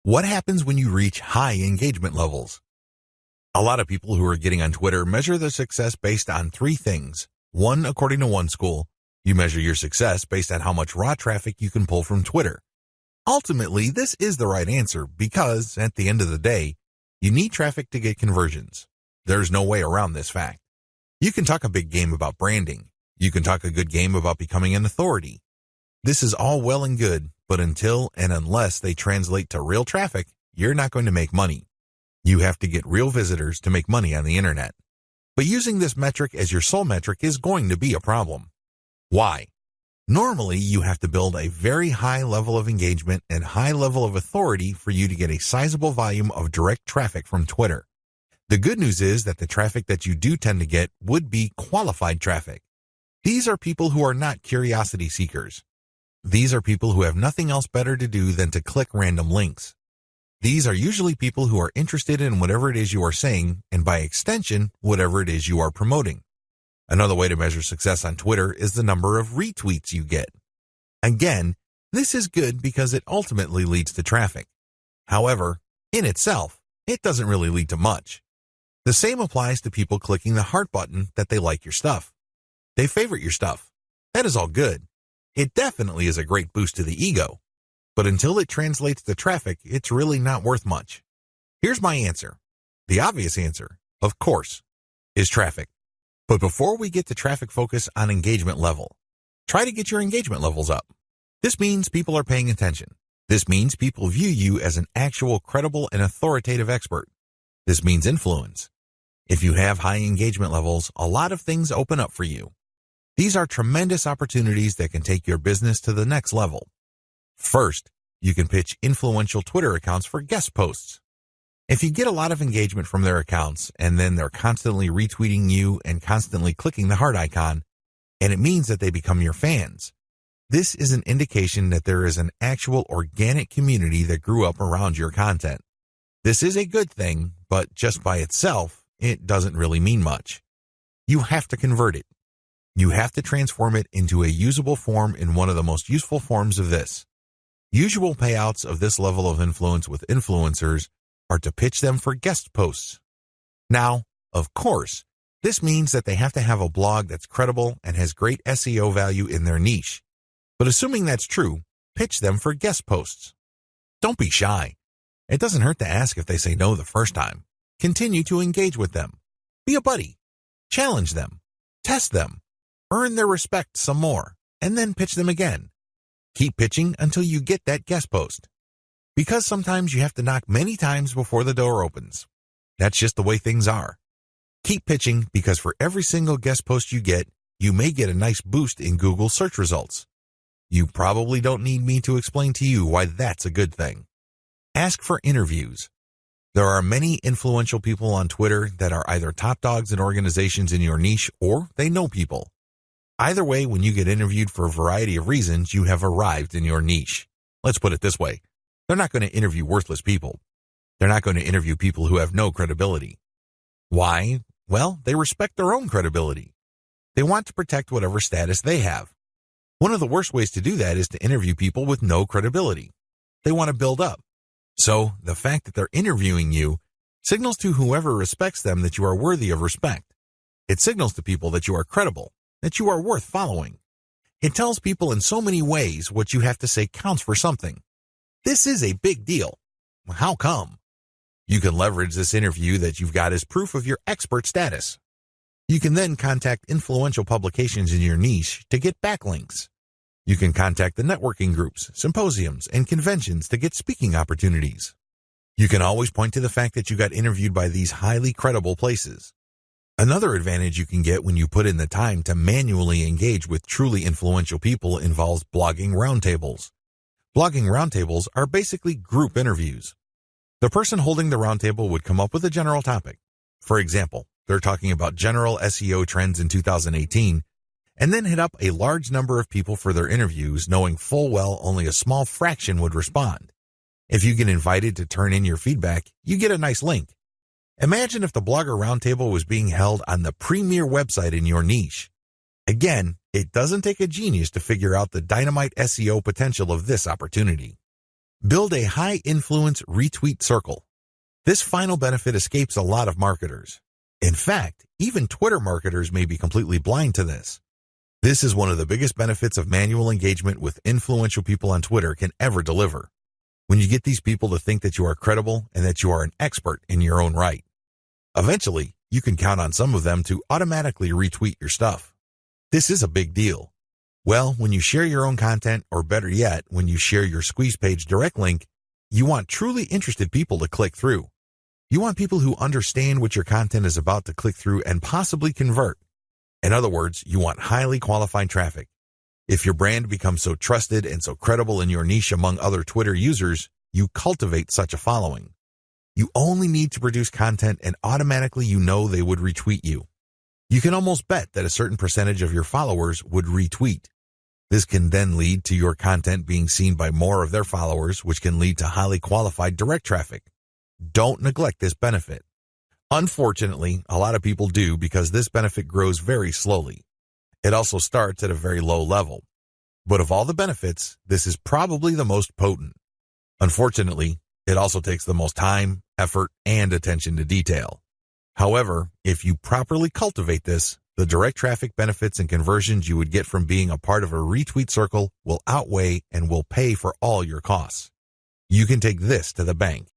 What happens when you reach high engagement levels? A lot of people who are getting on Twitter measure their success based on three things. One, according to one school, you measure your success based on how much raw traffic you can pull from Twitter. Ultimately, this is the right answer because, at the end of the day, you need traffic to get conversions. There's no way around this fact. You can talk a big game about branding. You can talk a good game about becoming an authority. This is all well and good, but until and unless they translate to real traffic, you're not going to make money. You have to get real visitors to make money on the internet. But using this metric as your sole metric is going to be a problem. Why? Normally, you have to build a very high level of engagement and high level of authority for you to get a sizable volume of direct traffic from Twitter. The good news is that the traffic that you do tend to get would be qualified traffic. These are people who are not curiosity seekers. These are people who have nothing else better to do than to click random links. These are usually people who are interested in whatever it is you are saying, and by extension, whatever it is you are promoting. Another way to measure success on Twitter is the number of retweets you get. Again, this is good because it ultimately leads to traffic. However, in itself, it doesn't really lead to much. The same applies to people clicking the heart button that they like your stuff. They favorite your stuff. That is all good. It definitely is a great boost to the ego. But until it translates to traffic, it's really not worth much. Here's my answer. The obvious answer, of course, is traffic. But before we get to traffic, focus on engagement level. Try to get your engagement levels up. This means people are paying attention. This means people view you as an actual credible and authoritative expert. This means influence. If you have high engagement levels, a lot of things open up for you. These are tremendous opportunities that can take your business to the next level. First, you can pitch influential Twitter accounts for guest posts. If you get a lot of engagement from their accounts and then they're constantly retweeting you and constantly clicking the heart icon, and it means that they become your fans, this is an indication that there is an actual organic community that grew up around your content. This is a good thing, but just by itself, it doesn't really mean much. You have to convert it. You have to transform it into a usable form in one of the most useful forms of this. Usual payouts of this level of influence with influencers are to pitch them for guest posts. Now, of course, this means that they have to have a blog that's credible and has great SEO value in their niche. But assuming that's true, pitch them for guest posts. Don't be shy. It doesn't hurt to ask if they say no the first time. Continue to engage with them. Be a buddy. Challenge them. Test them. Earn their respect some more, and then pitch them again. Keep pitching until you get that guest post. Because sometimes you have to knock many times before the door opens. That's just the way things are. Keep pitching because for every single guest post you get, you may get a nice boost in Google search results. You probably don't need me to explain to you why that's a good thing. Ask for interviews. There are many influential people on Twitter that are either top dogs in organizations in your niche or they know people. Either way, when you get interviewed for a variety of reasons, you have arrived in your niche. Let's put it this way. They're not going to interview worthless people. They're not going to interview people who have no credibility. Why? Well, they respect their own credibility. They want to protect whatever status they have. One of the worst ways to do that is to interview people with no credibility. They want to build up. So, the fact that they're interviewing you signals to whoever respects them that you are worthy of respect. It signals to people that you are credible, that you are worth following. It tells people in so many ways what you have to say counts for something. This is a big deal. How come? You can leverage this interview that you've got as proof of your expert status. You can then contact influential publications in your niche to get backlinks. You can contact the networking groups, symposiums, and conventions to get speaking opportunities. You can always point to the fact that you got interviewed by these highly credible places. Another advantage you can get when you put in the time to manually engage with truly influential people involves blogging roundtables. Blogging roundtables are basically group interviews. The person holding the roundtable would come up with a general topic. For example, they're talking about general SEO trends in 2018, and then hit up a large number of people for their interviews, knowing full well only a small fraction would respond. If you get invited to turn in your feedback, you get a nice link. Imagine if the Blogger Roundtable was being held on the premier website in your niche. Again, it doesn't take a genius to figure out the dynamite SEO potential of this opportunity. Build a high-influence retweet circle. This final benefit escapes a lot of marketers. In fact, even Twitter marketers may be completely blind to this. This is one of the biggest benefits of manual engagement with influential people on Twitter can ever deliver. When you get these people to think that you are credible and that you are an expert in your own right. Eventually, you can count on some of them to automatically retweet your stuff. This is a big deal. Well, when you share your own content, or better yet, when you share your squeeze page direct link, you want truly interested people to click through. You want people who understand what your content is about to click through and possibly convert. In other words, you want highly qualified traffic. If your brand becomes so trusted and so credible in your niche among other Twitter users, you cultivate such a following. You only need to produce content and automatically you know they would retweet you. You can almost bet that a certain percentage of your followers would retweet. This can then lead to your content being seen by more of their followers, which can lead to highly qualified direct traffic. Don't neglect this benefit. Unfortunately, a lot of people do because this benefit grows very slowly. It also starts at a very low level. But of all the benefits, this is probably the most potent. Unfortunately, it also takes the most time, effort, and attention to detail. However, if you properly cultivate this, the direct traffic benefits and conversions you would get from being a part of a retweet circle will outweigh and will pay for all your costs. You can take this to the bank.